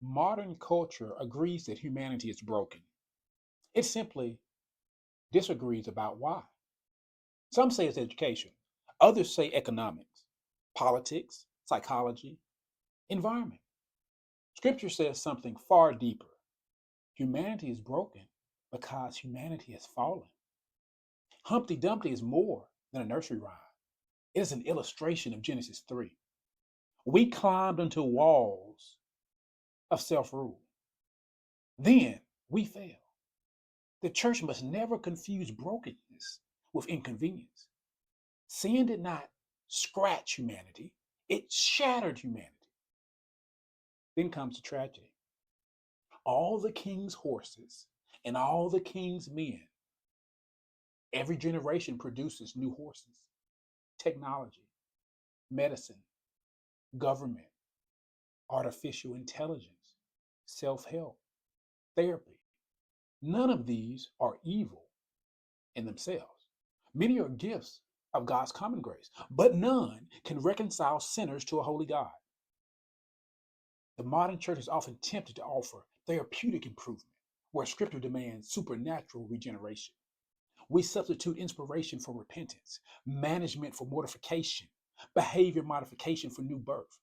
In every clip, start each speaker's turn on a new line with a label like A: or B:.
A: Modern culture agrees that humanity is broken. It simply disagrees about why. Some say it's education, others say economics, politics, psychology, environment. Scripture says something far deeper. Humanity is broken because humanity has fallen. Humpty Dumpty is more than a nursery rhyme. It is an illustration of Genesis 3. We climbed into walls of self rule. Then we fell. The church must never confuse brokenness with inconvenience. Sin did not scratch humanity, it shattered humanity. Then comes the tragedy. All the king's horses and all the king's men, every generation produces new horses, technology, medicine, government, artificial intelligence, self help, therapy. None of these are evil in themselves. Many are gifts of God's common grace, but none can reconcile sinners to a holy God. The modern church is often tempted to offer therapeutic improvement, where scripture demands supernatural regeneration. We substitute inspiration for repentance, management for mortification, behavior modification for new birth.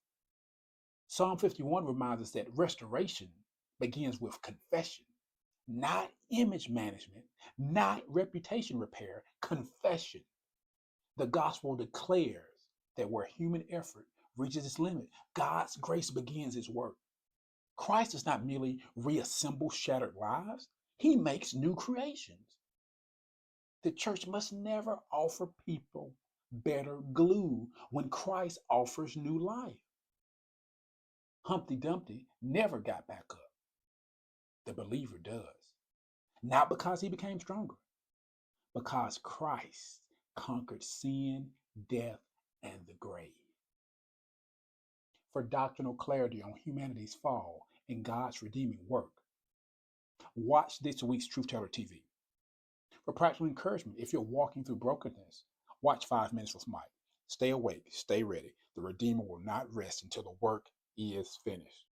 A: Psalm 51 reminds us that restoration begins with confession, not image management, not reputation repair, confession. The gospel declares that where human effort reaches its limit, God's grace begins its work. Christ does not merely reassemble shattered lives, he makes new creations. The church must never offer people better glue when Christ offers new life. Humpty Dumpty never got back up. The believer does. Not because he became stronger, because Christ conquered sin, death, and the grave. For doctrinal clarity on humanity's fall and God's redeeming work, watch this week's Truth Teller TV. For practical encouragement, if you're walking through brokenness, watch 5 Minutes with Mike. Stay awake, stay ready. The Redeemer will not rest until the work is finished.